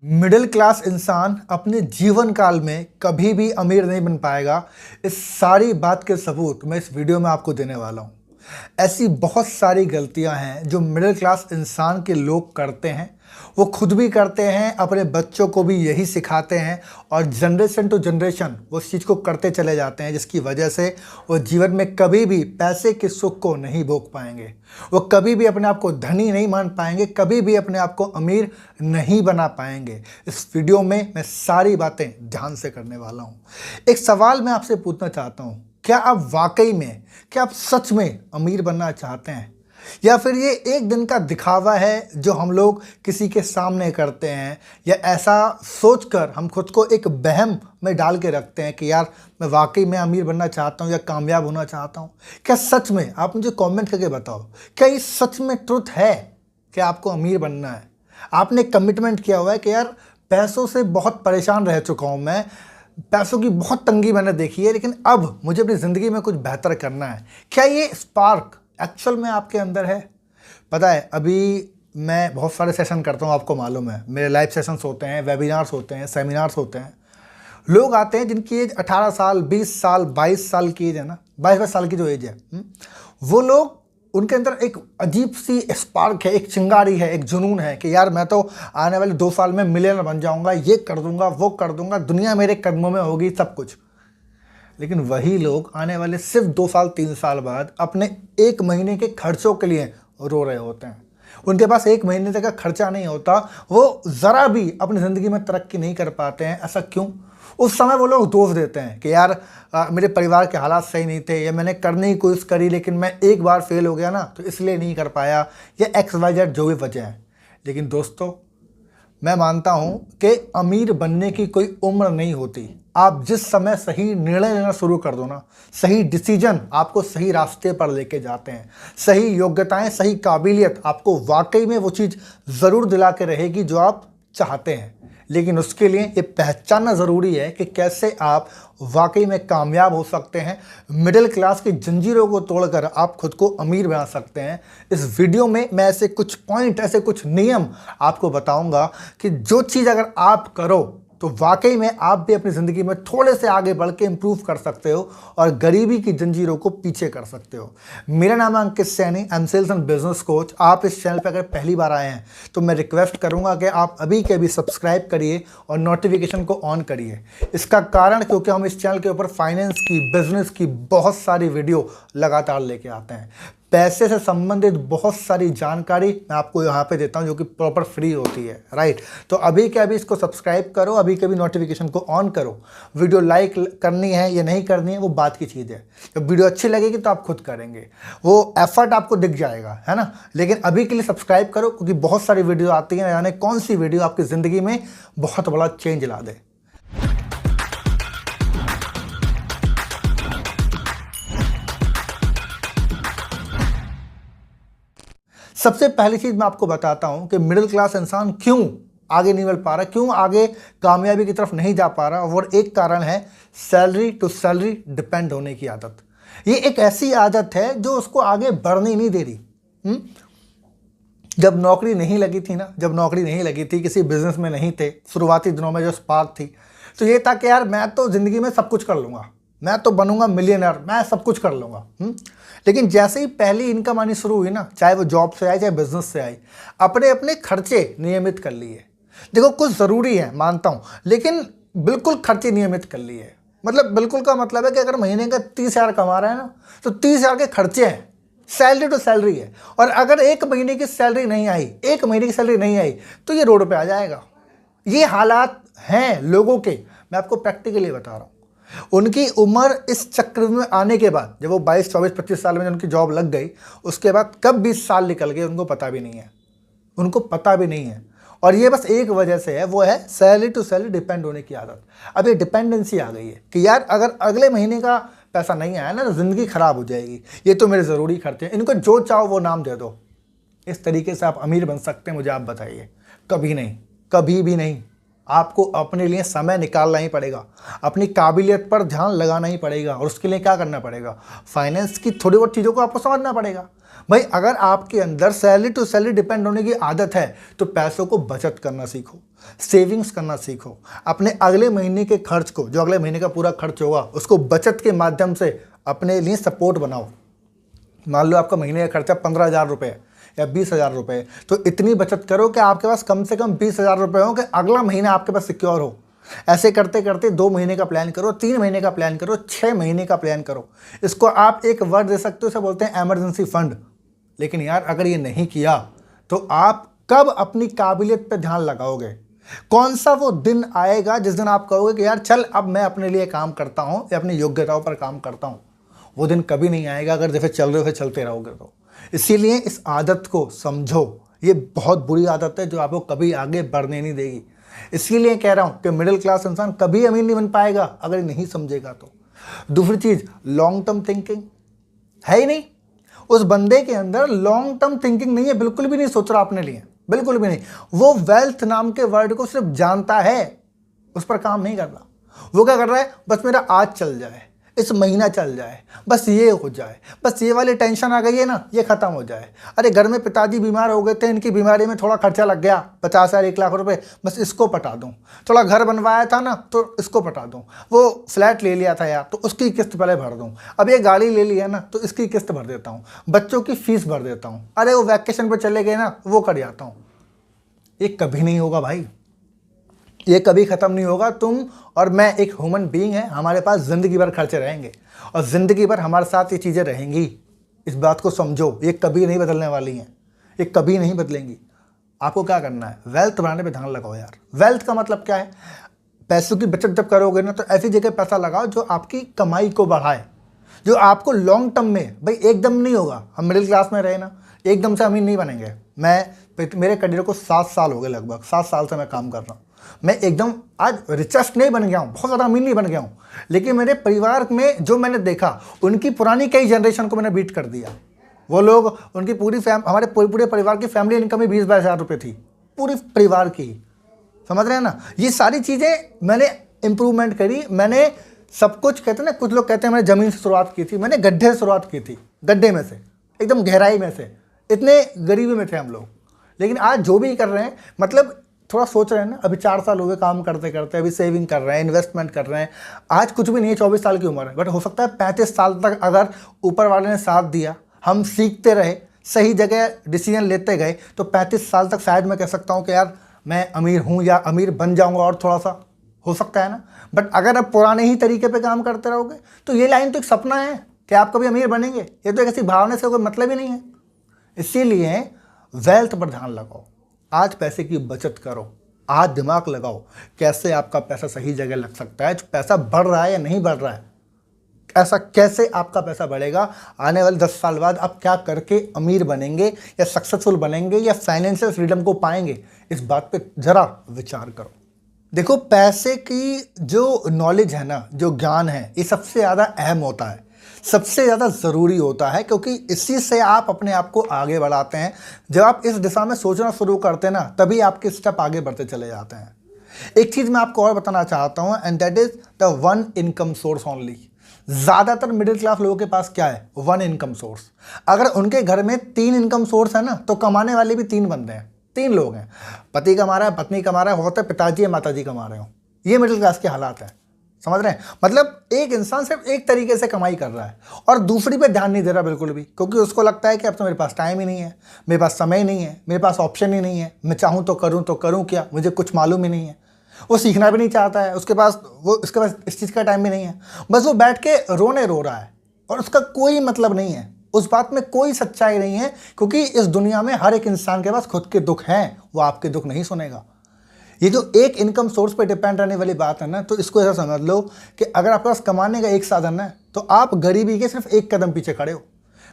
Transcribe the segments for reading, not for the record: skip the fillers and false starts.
Middle class इंसान अपने जीवन काल में कभी भी अमीर नहीं बन पाएगा। इस सारी बात के सबूत मैं इस वीडियो में आपको देने वाला हूँ। ऐसी बहुत सारी गलतियां हैं जो मिडिल क्लास इंसान के लोग करते हैं, वो खुद भी करते हैं, अपने बच्चों को भी यही सिखाते हैं और जनरेशन टू जनरेशन वो उस चीज़ को करते चले जाते हैं, जिसकी वजह से वो जीवन में कभी भी पैसे के सुख को नहीं भोग पाएंगे। वो कभी भी अपने आप को धनी नहीं मान पाएंगे, कभी भी अपने आप को अमीर नहीं बना पाएंगे। इस वीडियो में मैं सारी बातें ध्यान से करने वाला हूँ। एक सवाल मैं आपसे पूछना चाहता हूँ, क्या आप वाकई में, क्या आप सच में अमीर बनना चाहते हैं, या फिर ये एक दिन का दिखावा है जो हम लोग किसी के सामने करते हैं, या ऐसा सोचकर हम खुद को एक वहम में डाल के रखते हैं कि यार मैं वाकई में अमीर बनना चाहता हूँ या कामयाब होना चाहता हूँ। क्या सच में, आप मुझे कमेंट करके बताओ, क्या ये सच में ट्रुथ है कि आपको अमीर बनना है? आपने कमिटमेंट किया हुआ है कि यार पैसों से बहुत परेशान रह चुका हूँ मैं, पैसों की बहुत तंगी मैंने देखी है, लेकिन अब मुझे अपनी ज़िंदगी में कुछ बेहतर करना है। क्या ये स्पार्क एक्चुअल में आपके अंदर है? पता है, अभी मैं बहुत सारे सेशन करता हूँ, आपको मालूम है, मेरे लाइव सेशंस होते हैं, वेबिनार्स होते हैं, सेमिनार्स होते हैं। लोग आते हैं जिनकी एज 18 साल, 20 साल, 22 साल की एज है ना, 22 साल की जो एज है, वो लोग, उनके अंदर एक अजीब सी स्पार्क है, एक चिंगारी है, एक जुनून है कि यार मैं तो आने वाले 2 साल में मिलियनर बन जाऊंगा, ये कर दूंगा, वो कर दूंगा, दुनिया मेरे कदमों में होगी, सब कुछ। लेकिन वही लोग आने वाले सिर्फ 2 साल 3 साल बाद अपने 1 महीने के खर्चों के लिए रो रहे होते हैं। उनके पास 1 महीने तक का खर्चा नहीं होता, वो ज़रा भी अपनी ज़िंदगी में तरक्की नहीं कर पाते हैं। ऐसा क्यों? उस समय वो लोग दोष देते हैं कि यार मेरे परिवार के हालात सही नहीं थे, या मैंने करने की कोशिश करी लेकिन मैं एक बार फेल हो गया ना, तो इसलिए नहीं कर पाया, या XYZ जो भी वजह है। लेकिन दोस्तों, मैं मानता हूं कि अमीर बनने की कोई उम्र नहीं होती। आप जिस समय सही निर्णय लेना शुरू कर दो ना, सही डिसीजन आपको सही रास्ते पर लेके जाते हैं। सही योग्यताएं, सही काबिलियत आपको वाकई में वो चीज़ ज़रूर दिला के रहेगी जो आप चाहते हैं। लेकिन उसके लिए ये पहचानना ज़रूरी है कि कैसे आप वाकई में कामयाब हो सकते हैं। मिडिल क्लास की जंजीरों को तोड़कर आप खुद को अमीर बना सकते हैं। इस वीडियो में मैं ऐसे कुछ पॉइंट, ऐसे कुछ नियम आपको बताऊंगा कि जो चीज़ अगर आप करो तो वाकई में आप भी अपनी ज़िंदगी में थोड़े से आगे बढ़ के इम्प्रूव कर सकते हो और गरीबी की जंजीरों को पीछे कर सकते हो। मेरा नाम है Ankit Saini, I am sales and business coach. आप इस चैनल पर अगर पहली बार आए हैं तो मैं रिक्वेस्ट करूंगा कि आप अभी के अभी सब्सक्राइब करिए और नोटिफिकेशन को ऑन करिए। इसका कारण क्योंकि हम इस चैनल के ऊपर फाइनेंस की, बिजनेस की बहुत सारी वीडियो लगातार लेके आते हैं। पैसे से संबंधित बहुत सारी जानकारी मैं आपको यहाँ पे देता हूँ जो कि प्रॉपर फ्री होती है, राइट। तो अभी के अभी इसको सब्सक्राइब करो, अभी के अभी नोटिफिकेशन को ऑन करो। वीडियो लाइक करनी है या नहीं करनी है वो बात की चीज़ है। जब वीडियो अच्छी लगेगी तो आप खुद करेंगे, वो एफर्ट आपको दिख जाएगा, है ना। लेकिन अभी के लिए सब्सक्राइब करो, क्योंकि बहुत सारी वीडियो आती हैं, यानी कौन सी वीडियो आपकी ज़िंदगी में बहुत बड़ा चेंज ला दे। सबसे पहली चीज़ मैं आपको बताता हूं कि मिडिल क्लास इंसान क्यों आगे नहीं बढ़ पा रहा, क्यों आगे कामयाबी की तरफ नहीं जा पा रहा। और एक कारण है सैलरी टू सैलरी डिपेंड होने की आदत। ये एक ऐसी आदत है जो उसको आगे बढ़ने नहीं दे रही। जब नौकरी नहीं लगी थी ना, जब नौकरी नहीं लगी थी, किसी बिजनेस में नहीं थे, शुरुआती दिनों में जो स्पार्क थी, तो ये था कि यार मैं तो ज़िंदगी में सब कुछ कर लूँगा, मैं तो बनूंगा मिलियनर, मैं सब कुछ कर लूँगा। लेकिन जैसे ही पहली इनकम आनी शुरू हुई ना, चाहे वो जॉब से आई चाहे बिजनेस से आई, अपने अपने खर्चे नियमित कर लिए। देखो कुछ ज़रूरी है, मानता हूँ, लेकिन बिल्कुल खर्चे नियमित कर लिए। मतलब बिल्कुल का मतलब है कि अगर महीने का 30,000 कमा रहे हैं ना, तो 30,000 के खर्चे हैं, सैलरी टू सैलरी है। और अगर 1 महीने की सैलरी नहीं आई, 1 महीने की सैलरी नहीं आई, तो ये रोड पे आ जाएगा। ये हालात हैं लोगों के, मैं आपको प्रैक्टिकली बता रहा हूँ। उनकी उम्र इस चक्र में आने के बाद, जब वो 22, 24, 25 साल में उनकी जॉब लग गई, उसके बाद कब 20 साल निकल गए उनको पता भी नहीं है, उनको पता भी नहीं है। और ये बस एक वजह से है, वो है सैलरी टू सैलरी डिपेंड होने की आदत। अब ये डिपेंडेंसी आ गई है कि यार अगर अगले महीने का पैसा नहीं आया ना तो ज़िंदगी खराब हो जाएगी, ये तो मेरे ज़रूरी खर्चे हैं, इनको जो चाहो वो नाम दे दो। इस तरीके से आप अमीर बन सकते हैं? मुझे आप बताइए। कभी नहीं, कभी भी नहीं। आपको अपने लिए समय निकालना ही पड़ेगा, अपनी काबिलियत पर ध्यान लगाना ही पड़ेगा। और उसके लिए क्या करना पड़ेगा, फाइनेंस की थोड़ी बहुत चीज़ों को आपको समझना पड़ेगा। भाई अगर आपके अंदर सैलरी टू सैलरी डिपेंड होने की आदत है तो पैसों को बचत करना सीखो, सेविंग्स करना सीखो। अपने अगले महीने के खर्च को, जो अगले महीने का पूरा खर्च होगा, उसको बचत के माध्यम से अपने लिए सपोर्ट बनाओ। मान लो आपका महीने का खर्चा 15,000 रुपये या 20,000 रुपये, तो इतनी बचत करो कि आपके पास कम से कम 20,000 रुपये हो कि अगला महीना आपके पास सिक्योर हो। ऐसे करते करते 2 महीने का प्लान करो, 3 महीने का प्लान करो, 6 महीने का प्लान करो। इसको आप एक वर्ड दे सकते हो, इसे बोलते हैं इमरजेंसी फंड। लेकिन यार अगर ये नहीं किया तो आप कब अपनी काबिलियत पे ध्यान लगाओगे? कौन सा वो दिन आएगा जिस दिन आप कहोगे कि यार चल अब मैं अपने लिए काम करता हूँ या अपनी योग्यताओं पर काम करता हूँ? वो दिन कभी नहीं आएगा अगर जैसे चल रहे हो चलते रहोगे तो। इसीलिए इस आदत को समझो, ये बहुत बुरी आदत है जो आपको कभी आगे बढ़ने नहीं देगी। इसीलिए कह रहा हूँ कि मिडिल क्लास इंसान कभी अमीर नहीं बन पाएगा अगर नहीं समझेगा तो। दूसरी चीज़, लॉन्ग टर्म थिंकिंग है ही नहीं। उस बंदे के अंदर लॉन्ग टर्म थिंकिंग नहीं है, बिल्कुल भी नहीं सोच रहा अपने लिए, बिल्कुल भी नहीं। वो वेल्थ नाम के वर्ड को सिर्फ जानता है, उस पर काम नहीं कर रहा। वो क्या कर रहा है, बस मेरा आज चल जाए, इस महीना चल जाए, बस ये हो जाए, बस ये वाली टेंशन आ गई है ना, ये खत्म हो जाए। अरे घर में पिताजी बीमार हो गए थे, इनकी बीमारी में थोड़ा खर्चा लग गया 50,000 1 लाख रुपए, बस इसको पटा दूं। थोड़ा घर बनवाया था ना तो इसको पटा दूं। वो फ्लैट ले लिया था यार तो उसकी किस्त पहले भर दूं। अब ये गाड़ी ले ली है ना तो इसकी किस्त भर देता हूँ, बच्चों की फीस भर देता हूँ। अरे वो वैकेशन पर चले गए ना, वो कर जाता हूँ। ये कभी नहीं होगा भाई, ये कभी ख़त्म नहीं होगा। तुम और मैं एक ह्यूमन बीइंग है, हमारे पास ज़िंदगी भर खर्चे रहेंगे और ज़िंदगी भर हमारे साथ ये चीज़ें रहेंगी। इस बात को समझो, ये कभी नहीं बदलने वाली हैं, ये कभी नहीं बदलेंगी। आपको क्या करना है, वेल्थ बढ़ाने पे ध्यान लगाओ यार। वेल्थ का मतलब क्या है, पैसों की बचत जब करोगे ना तो ऐसी जगह पैसा लगाओ जो आपकी कमाई को बढ़ाए, जो आपको लॉन्ग टर्म में, भाई एकदम नहीं होगा। हम मिडिल क्लास में रहे ना, एकदम से अमीर नहीं बनेंगे। मेरे करियर को 7 साल हो गए, लगभग 7 साल से मैं काम कर रहा हूँ। मैं एकदम आज रिचेस्ट नहीं बन गया हूँ, बहुत ज़्यादा अमीर नहीं बन गया हूँ, लेकिन मेरे परिवार में जो मैंने देखा, उनकी पुरानी कई जनरेशन को मैंने बीट कर दिया। वो लोग, उनकी हमारे पूरे परिवार की फैमिली इनकम ही 20-22 हज़ार रुपये थी, पूरी परिवार की। समझ रहे हैं ना, ये सारी चीज़ें मैंने इम्प्रूवमेंट करी। मैंने सब कुछ, कहते हैं ना, कुछ लोग कहते हैं मैंने ज़मीन से शुरुआत की थी, मैंने गड्ढे से शुरुआत की थी, गड्ढे में से, एकदम गहराई में से। इतने गरीबी में थे हम लोग, लेकिन आज जो भी कर रहे हैं, मतलब थोड़ा सोच रहे हैं ना, अभी 4 साल हो गए काम करते करते, अभी सेविंग कर रहे हैं, इन्वेस्टमेंट कर रहे हैं। आज कुछ भी नहीं है, 24 साल की उम्र है, बट हो सकता है 35 साल तक अगर ऊपर वाले ने साथ दिया, हम सीखते रहे, सही जगह डिसीजन लेते गए, तो 35 साल तक शायद मैं कह सकता हूँ कि यार मैं अमीर हूँ या अमीर बन जाऊँगा, और थोड़ा सा हो सकता है ना। बट अगर आप पुराने ही तरीके पे काम करते रहोगे तो ये लाइन तो एक सपना है कि आप कभी अमीर बनेंगे, ये तो एक ऐसी भावना से कोई मतलब ही नहीं है। इसीलिए वेल्थ पर ध्यान लगाओ, आज पैसे की बचत करो, आज दिमाग लगाओ कैसे आपका पैसा सही जगह लग सकता है। जो पैसा बढ़ रहा है या नहीं बढ़ रहा है, ऐसा कैसे आपका पैसा बढ़ेगा, आने वाले 10 साल बाद आप क्या करके अमीर बनेंगे या सक्सेसफुल बनेंगे या फाइनेंशियल फ्रीडम को पाएंगे, इस बात पे जरा विचार करो। देखो, पैसे की जो नॉलेज है ना, जो ज्ञान है, ये सबसे ज़्यादा अहम होता है, सबसे ज़्यादा ज़रूरी होता है, क्योंकि इसी से आप अपने आप को आगे बढ़ाते हैं। जब आप इस दिशा में सोचना शुरू करते हैं ना, तभी आपके स्टेप आगे बढ़ते चले जाते हैं। एक चीज़ मैं आपको और बताना चाहता हूँ, and that is the one income source only. ज़्यादातर मिडिल क्लास लोगों के पास क्या है, वन इनकम सोर्स। अगर उनके घर में 3 इनकम सोर्स है ना, तो कमाने वाले भी 3 बंदे हैं, 3 लोग हैं। पति कमा रहा है, पत्नी कमा रहा है, होता है पिताजी या माताजी कमा रहे हो। ये मिडिल क्लास के हालात हैं, समझ रहे हैं। मतलब एक इंसान सिर्फ एक तरीके से कमाई कर रहा है और दूसरी पे ध्यान नहीं दे रहा बिल्कुल भी, क्योंकि उसको लगता है कि अब तो मेरे पास टाइम ही नहीं है, मेरे पास समय नहीं है, मेरे पास ऑप्शन ही नहीं है, मैं चाहूँ तो करूँ क्या, मुझे कुछ मालूम ही नहीं है। वो सीखना भी नहीं चाहता है, उसके पास इस चीज़ का टाइम भी नहीं है। बस वो बैठ के रो रहा है और उसका कोई मतलब नहीं है, उस बात में कोई सच्चाई नहीं है, क्योंकि इस दुनिया में हर एक इंसान के पास खुद के दुख हैं, वो आपके दुख नहीं सुनेगा। ये जो एक इनकम सोर्स पे डिपेंड रहने वाली बात है ना, तो इसको ऐसा समझ लो कि अगर आपके पास कमाने का एक साधन है तो आप गरीबी के सिर्फ एक कदम पीछे खड़े हो।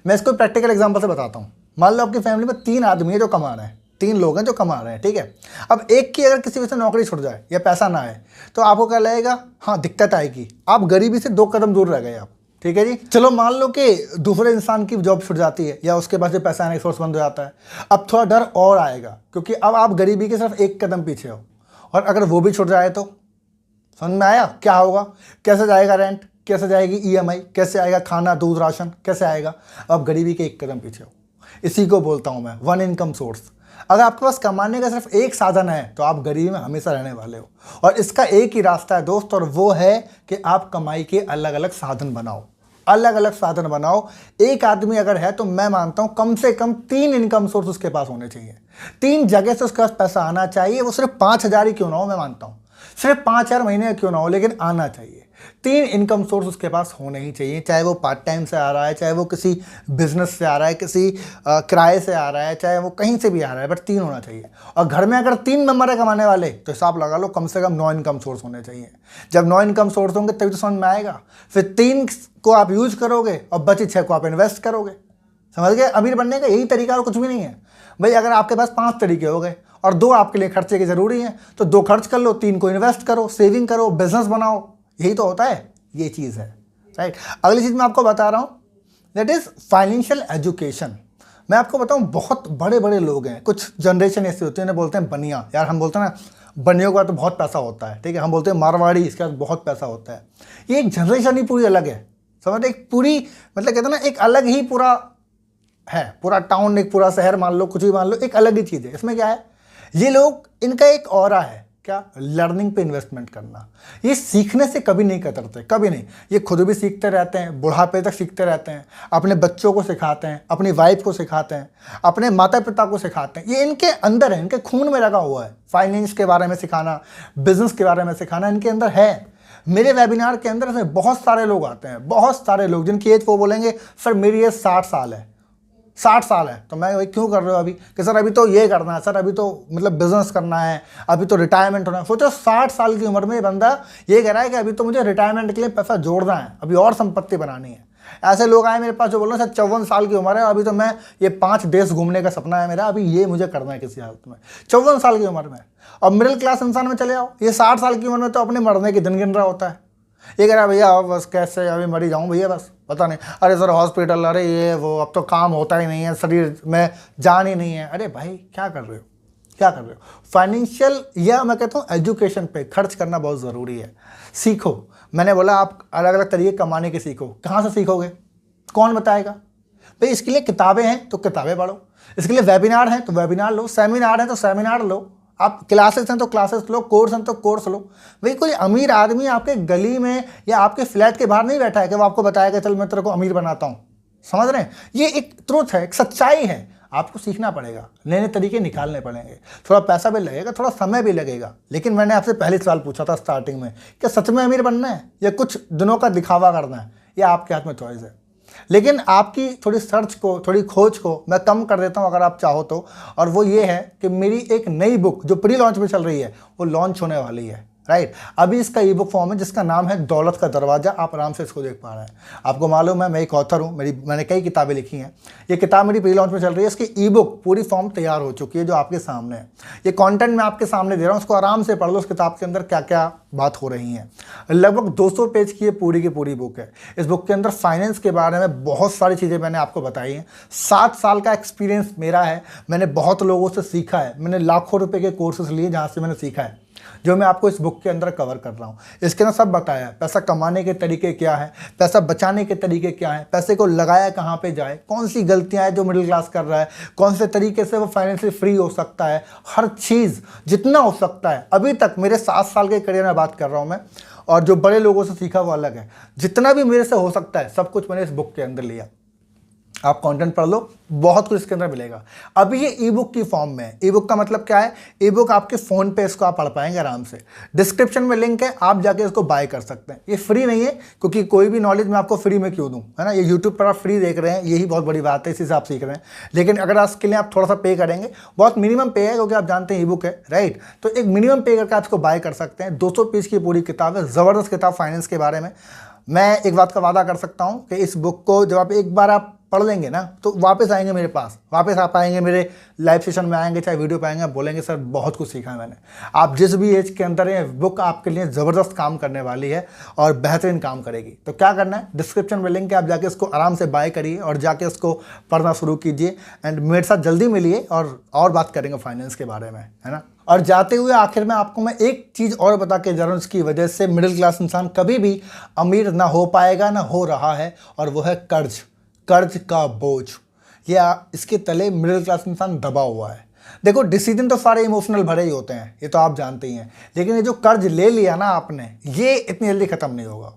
मैं इसको प्रैक्टिकल एग्जांपल से बताता हूँ। मान लो आपकी फैमिली में 3 आदमी है जो कमा रहे हैं, 3 लोग हैं जो कमा रहे हैं, ठीक है। अब एक की अगर किसी वजह से नौकरी छूट जाए या पैसा ना आए तो आपको क्या लगेगा, हाँ दिक्कत आएगी, आप गरीबी से 2 कदम दूर रह गए आप, ठीक है जी। चलो मान लो कि दूसरे इंसान की जॉब छूट जाती है या उसके पास जो पैसा आने का सोर्स बंद हो जाता है, अब थोड़ा डर और आएगा, क्योंकि अब आप गरीबी के सिर्फ एक कदम पीछे हो और अगर वो भी छूट जाए तो समझ में आया क्या होगा? कैसे जाएगा रेंट, कैसे जाएगी ईएमआई, कैसे आएगा खाना दूध राशन, कैसे आएगा? अब गरीबी के एक कदम पीछे हो। इसी को बोलता हूं मैं वन इनकम सोर्स। अगर आपके पास कमाने का सिर्फ एक साधन है तो आप गरीबी में हमेशा रहने वाले हो। और इसका एक ही रास्ता है दोस्त, और वो है कि आप कमाई के अलग अलग साधन बनाओ, अलग अलग साधन बनाओ। एक आदमी अगर है तो मैं मानता हूं कम से कम 3 इनकम सोर्स उसके पास होने चाहिए। 3 जगह से उसके पास पैसा आना चाहिए। वो सिर्फ 5,000 ही क्यों ना हो, मैं मानता हूं सिर्फ 5,000 महीने क्यों ना हो, लेकिन आना चाहिए। 3 इनकम सोर्स उसके पास होने ही चाहिए, चाहे वो पार्ट टाइम से आ रहा है, चाहे वो किसी बिजनेस से आ रहा है, किसी किराए से आ रहा है, चाहे वो कहीं से भी आ रहा है, बट 3 होना चाहिए। और घर में अगर 3 मेंबर है कमाने वाले तो हिसाब लगा लो कम से कम 9 इनकम सोर्स होने चाहिए। जब 9 इनकम सोर्स होंगे तभी तो समझ में आएगा। फिर 3 को आप यूज करोगे और बची 6 को आप इन्वेस्ट करोगे। समझ गए? अमीर बनने का यही तरीका और कुछ भी नहीं है भाई। अगर आपके पास 5 तरीके हो गए और 2 आपके लिए खर्चे के जरूरी हैं तो 2 खर्च कर लो, 3 को इन्वेस्ट करो, सेविंग करो, बिजनेस बनाओ। यही तो होता है, ये चीज़ है, राइट। अगली चीज़ मैं आपको बता रहा हूँ, दैट इज फाइनेंशियल एजुकेशन। मैं आपको बताऊँ बहुत बड़े बड़े लोग हैं, कुछ जनरेशन ऐसी होती है ना, बोलते हैं बनिया। यार हम बोलते हैं ना बनियों का तो बहुत पैसा होता है, ठीक है। हम बोलते हैं मारवाड़ी, इसके पास बहुत पैसा होता है। ये एक जनरेशन ही पूरी अलग है, समझते? एक पूरी मतलब कहते हैं ना एक अलग ही पूरा है, पूरा टाउन, एक पूरा शहर मान लो, कुछ भी मान लो, एक अलग ही चीज़ है। इसमें क्या है, ये लोग, इनका एक ऑरा है क्या, लर्निंग पे इन्वेस्टमेंट करना। ये सीखने से कभी नहीं कतरते, कभी नहीं। ये खुद भी सीखते रहते हैं, बुढ़ापे तक सीखते रहते हैं, अपने बच्चों को सिखाते हैं, अपनी वाइफ को सिखाते हैं, अपने माता पिता को सिखाते हैं। ये इनके अंदर है, इनके खून में लगा हुआ है। फाइनेंस के बारे में सिखाना, बिजनेस के बारे में सिखाना इनके अंदर है। मेरे वेबिनार के अंदर से बहुत सारे लोग आते हैं, बहुत सारे लोग जिनकी एज वो बोलेंगे सर मेरी एज 60 साल है, 60 साल है। तो मैं भाई क्यों कर रहे हो अभी? कि सर अभी तो ये करना है, सर अभी तो मतलब बिजनेस करना है, अभी तो रिटायरमेंट होना है। सोचो 60 साल की उम्र में ये बंदा ये कह रहा है कि अभी तो मुझे रिटायरमेंट के लिए पैसा जोड़ना है, अभी और संपत्ति बनानी है। ऐसे लोग आए मेरे पास जो बोल रहे हैं सर 54 साल की उम्र है, अभी तो मैं ये 5 देश घूमने का सपना है मेरा, अभी ये मुझे करना है किसी हालत में। 54 साल की उम्र में। और मिडिल क्लास इंसान में चले आओ, ये 60 साल की उम्र में तो अपने मरने के दिन गिन रहा होता है। ये कह रहा है भैया बस कैसे अभी मरी जाऊँ भैया, बस पता नहीं, अरे सर हॉस्पिटल, अरे ये वो, अब तो काम होता ही नहीं है, शरीर में जान ही नहीं है। अरे भाई क्या कर रहे हो, क्या कर रहे हो? फाइनेंशियल या मैं कहता हूँ एजुकेशन पे खर्च करना बहुत ज़रूरी है। सीखो, मैंने बोला आप अलग अलग तरीके कमाने के सीखो। कहाँ से सीखोगे, कौन बताएगा भाई? इसके लिए किताबें हैं तो किताबें पढ़ो, इसके लिए वेबिनार हैं तो वेबिनार लो, सेमिनार हैं तो सेमिनार लो, आप क्लासेस हैं तो क्लासेस लो, कोर्स हैं तो कोर्स लो। भाई कोई अमीर आदमी आपके गली में या आपके फ्लैट के बाहर नहीं बैठा है कि वो आपको बताएगा चल मैं तेरे को अमीर बनाता हूँ। समझ रहे हैं? ये एक ट्रुथ है, एक सच्चाई है। आपको सीखना पड़ेगा, नए नए तरीके निकालने पड़ेंगे, थोड़ा पैसा भी लगेगा, थोड़ा समय भी लगेगा। लेकिन मैंने आपसे पहले सवाल पूछा था स्टार्टिंग में, क्या सच में अमीर बनना है या कुछ दिनों का दिखावा करना है? ये आपके हाथ में चॉइस है। लेकिन आपकी थोड़ी सर्च को, थोड़ी खोज को मैं कम कर देता हूं अगर आप चाहो तो, और वो ये है कि मेरी एक नई बुक जो प्री लॉन्च में चल रही है वो लॉन्च होने वाली है, राइट। अभी इसका ई बुक फॉर्म है जिसका नाम है दौलत का दरवाजा। आप आराम से इसको देख पा रहे हैं। आपको मालूम है मैं एक ऑथर हूँ, मैंने कई किताबें लिखी हैं। ये किताब मेरी प्री लॉन्च में चल रही है, इसकी ई बुक पूरी फॉर्म तैयार हो चुकी है जो आपके सामने है। ये कंटेंट मैं आपके सामने दे रहा हूँ, उसको आराम से पढ़ लो। उस किताब के अंदर क्या क्या बात हो रही है। लगभग 200 पेज की ये पूरी की पूरी बुक है। इस बुक के अंदर फाइनेंस के बारे में बहुत सारी चीज़ें मैंने आपको बताई हैं। 7 साल का एक्सपीरियंस मेरा है, मैंने बहुत लोगों से सीखा है, मैंने लाखों रुपए के कोर्सेज लिए जहाँ से मैंने सीखा है, जो मैं आपको इस बुक के अंदर कवर कर रहा हूँ। इसके अंदर सब बताया है, पैसा कमाने के तरीके क्या है, पैसा बचाने के तरीके क्या है, पैसे को लगाया कहाँ पे जाए, कौन सी गलतियाँ हैं जो मिडिल क्लास कर रहा है, कौन से तरीके से वो फाइनेंशियली फ्री हो सकता है। हर चीज़ जितना हो सकता है, अभी तक मेरे 7 साल के करियर में बात कर रहा हूँ मैं, और जो बड़े लोगों से सीखा वो अलग है। जितना भी मेरे से हो सकता है सब कुछ मैंने इस बुक के अंदर लिया। आप कंटेंट पढ़ लो, बहुत कुछ इसके अंदर मिलेगा। अभी ये ई बुक की फॉर्म में है। ई बुक का मतलब क्या है? ई बुक आपके फ़ोन पे इसको आप पढ़ पाएंगे आराम से। डिस्क्रिप्शन में लिंक है, आप जाके इसको बाय कर सकते हैं। ये फ्री नहीं है, क्योंकि कोई भी नॉलेज मैं आपको फ्री में क्यों दूं, है ना। ये यूट्यूब पर आप फ्री देख रहे हैं, यही बहुत बड़ी बात है, इसी से आप सीख रहे हैं। लेकिन अगर इसके लिए आप थोड़ा सा पे करेंगे, बहुत मिनिमम पे है, क्योंकि आप जानते हैं ई बुक है, राइट। तो एक मिनिमम पे करके आप इसको बाय कर सकते हैं। 200 पेज की पूरी किताब है, ज़बरदस्त किताब फाइनेंस के बारे में। मैं एक बात का वादा कर सकता हूँ कि इस बुक को जब आप एक बार आप पढ़ लेंगे ना, तो वापस आएंगे मेरे पास, वापस आप आएंगे मेरे लाइव सेशन में, आएंगे चाहे वीडियो पे आएंगे, बोलेंगे सर बहुत कुछ सीखा है मैंने। आप जिस भी एज के अंदर हैं, बुक आपके लिए ज़बरदस्त काम करने वाली है और बेहतरीन काम करेगी। तो क्या करना है, डिस्क्रिप्शन में लिंक है, आप जाके इसको आराम से बाय करिए और जाके इसको पढ़ना शुरू कीजिए। एंड मेरे साथ जल्दी मिलिए और बात करेंगे फाइनेंस के बारे में, है ना। और जाते हुए आखिर में आपको मैं एक चीज़ और बता के जा रहा हूँ, इसकी वजह से मिडिल क्लास इंसान कभी भी अमीर ना हो पाएगा, ना हो रहा है, और वो है कर्ज। कर्ज का बोझ, या इसके तले मिडिल क्लास इंसान दबा हुआ है। देखो, डिसीजन तो सारे इमोशनल भरे ही होते हैं, ये तो आप जानते ही हैं, लेकिन ये जो कर्ज ले लिया ना आपने, ये इतनी जल्दी ख़त्म नहीं होगा।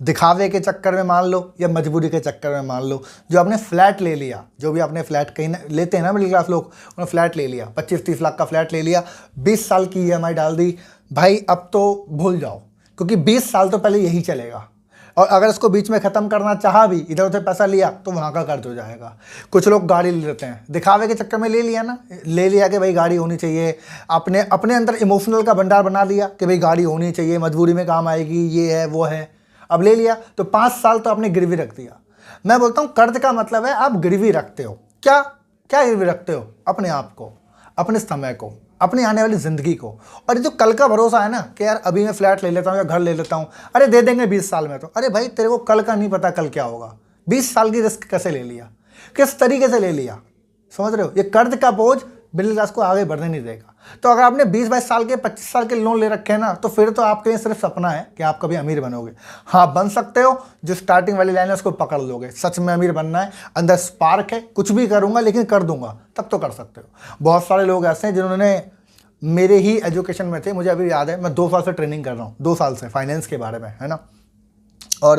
दिखावे के चक्कर में मान लो या मजबूरी के चक्कर में मान लो, जो आपने फ्लैट ले लिया, जो भी आपने फ्लैट कहीं ना लेते हैं ना मिडिल क्लास लोग, उन्होंने फ्लैट ले लिया, 25-30 लाख का फ्लैट ले लिया, 20 साल की EMI डाल दी, भाई अब तो भूल जाओ, क्योंकि 20 साल तो पहले यही चलेगा। और अगर इसको बीच में ख़त्म करना चाहा भी, इधर उधर पैसा लिया, तो वहाँ का कर्ज हो जाएगा। कुछ लोग गाड़ी ले लेते हैं, दिखावे के चक्कर में ले लिया ना, ले लिया कि भाई गाड़ी होनी चाहिए, अपने अपने अंदर इमोशनल का भंडार बना दिया कि भाई गाड़ी होनी चाहिए, मजबूरी में काम आएगी, ये है वो है, अब ले लिया तो 5 साल तो आपने गिरवी रख दिया। मैं बोलता हूँ कर्ज का मतलब है आप गिरवी रखते हो। क्या क्या गिरवी रखते हो? अपने आप को, अपने समय को, अपनी आने वाली ज़िंदगी को। और ये जो कल का भरोसा है ना कि यार अभी मैं फ्लैट ले लेता हूँ या घर ले लेता हूँ, अरे दे देंगे 20 साल में, तो अरे भाई तेरे को कल का नहीं पता कल क्या होगा। 20 साल की रिस्क कैसे ले लिया, किस तरीके से ले लिया, समझ रहे हो? ये कर्ज का बोझ मिडिल क्लास को आगे बढ़ने नहीं देगा। तो अगर आपने 20-22 साल के 25 साल के लोन ले रखे हैं ना, तो फिर तो आपके लिए सिर्फ सपना है कि आप कभी अमीर बनोगे। हाँ, बन सकते हो, जो स्टार्टिंग वाली लाइन है उसको पकड़ लोगे, सच में अमीर बनना है, अंदर स्पार्क है, कुछ भी करूँगा लेकिन कर दूंगा, तब तो कर सकते हो। बहुत सारे लोग ऐसे हैं जिन्होंने मेरे ही एजुकेशन में थे, मुझे अभी याद है, मैं 2 साल से ट्रेनिंग कर रहा हूँ, 2 साल से फाइनेंस के बारे में, है ना। और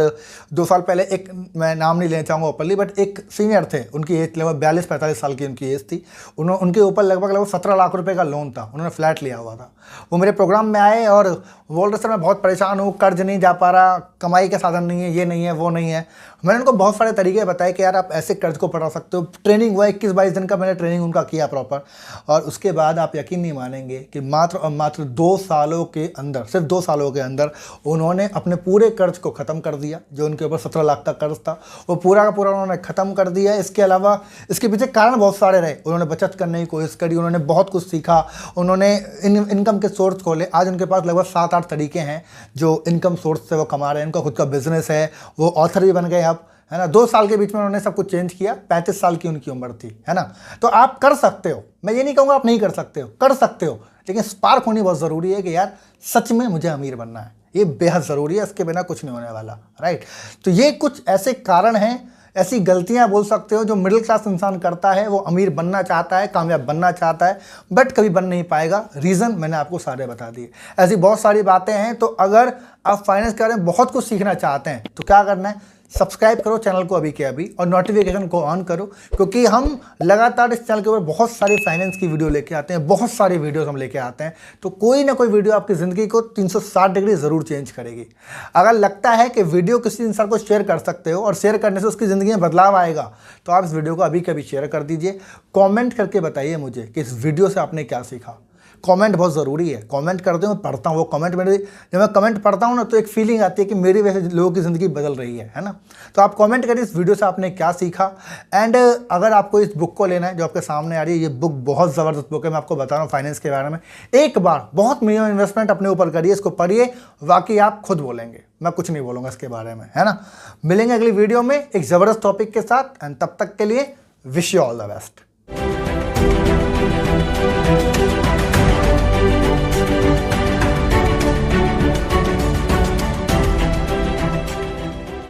2 साल पहले एक, मैं नाम नहीं लेना चाहूँगा ओपनली, बट एक सीनियर थे, उनकी एज लगभग 42-45 साल की उनकी एज थी। उनके ऊपर लगभग 17 लाख रुपए का लोन था, उन्होंने फ्लैट लिया हुआ था। वो मेरे प्रोग्राम में आए और बोल रहे सर मैं बहुत परेशान हूँ, कर्ज नहीं जा पा रहा, कमाई का साधन नहीं है, ये नहीं है वो नहीं है। मैंने उनको बहुत सारे तरीके बताए कि यार आप ऐसे कर्ज को पटा सकते हो। ट्रेनिंग हुआ 21-22 दिन का, मैंने ट्रेनिंग उनका किया प्रॉपर, और उसके बाद आप यकीन नहीं मानेंगे कि मात्र और मात्र 2 सालों के अंदर, सिर्फ 2 सालों के अंदर उन्होंने अपने पूरे कर्ज को ख़त्म कर दिया। जो उनके ऊपर 17 लाख का कर्ज था वो पूरा का पूरा उन्होंने ख़त्म कर दिया। इसके अलावा इसके पीछे कारण बहुत सारे रहे, उन्होंने बचत करने की कोशिश करी, उन्होंने बहुत कुछ सीखा, उन्होंने इनकम के सोर्स खोले। आज उनके पास लगभग 7-8 तरीके हैं जो इनकम सोर्स से वो कमा रहे हैं। उनका खुद का बिजनेस है, वो ऑथर भी बन गए अब, है ना। 2 साल के बीच में उन्होंने सब कुछ चेंज किया। 35 साल की उनकी उम्र थी, है ना। तो आप कर सकते हो, मैं ये नहीं कहूँगा आप नहीं कर सकते हो, कर सकते हो, लेकिन स्पार्क होनी बहुत ज़रूरी है कि यार सच में मुझे अमीर बनना है। ये बेहद ज़रूरी है, इसके बिना कुछ नहीं होने वाला, राइट। तो ये कुछ ऐसे कारण हैं, ऐसी गलतियां बोल सकते हो जो मिडिल क्लास इंसान करता है। वो अमीर बनना चाहता है, कामयाब बनना चाहता है, बट कभी बन नहीं पाएगा। रीज़न मैंने आपको सारे बता दिए। ऐसी बहुत सारी बातें हैं। तो अगर आप फाइनेंस के बारे में बहुत कुछ सीखना चाहते हैं तो क्या करना है, सब्सक्राइब करो चैनल को अभी के अभी, और नोटिफिकेशन को ऑन करो, क्योंकि हम लगातार इस चैनल के ऊपर बहुत सारी फाइनेंस की वीडियो लेके आते हैं, बहुत सारी वीडियोस हम लेके आते हैं। तो कोई ना कोई वीडियो आपकी ज़िंदगी को 360 डिग्री ज़रूर चेंज करेगी। अगर लगता है कि वीडियो किसी इंसान को शेयर कर सकते हो और शेयर करने से उसकी ज़िंदगी में बदलाव आएगा, तो आप इस वीडियो को अभी के अभी शेयर कर दीजिए। कॉमेंट करके बताइए मुझे कि इस वीडियो से आपने क्या सीखा। कमेंट बहुत ज़रूरी है, कमेंट करते हो, मैं पढ़ता हूँ वो कमेंट। मेरे जब मैं कमेंट पढ़ता हूँ ना, तो एक फीलिंग आती है कि मेरी वजह से लोगों की ज़िंदगी बदल रही है ना। तो आप कमेंट करिए इस वीडियो से आपने क्या सीखा। एंड अगर आपको इस बुक को लेना है जो आपके सामने आ रही है, ये बुक बहुत ज़बरदस्त बुक है, मैं आपको बता रहा हूँ फाइनेंस के बारे में। एक बार बहुत मिनिमम इन्वेस्टमेंट अपने ऊपर करिए, इसको पढ़िए, वाकई आप खुद बोलेंगे, मैं कुछ नहीं बोलूँगा इसके बारे में, है ना। मिलेंगे अगली वीडियो में एक ज़बरदस्त टॉपिक के साथ, एंड तब तक के लिए wish you all the best.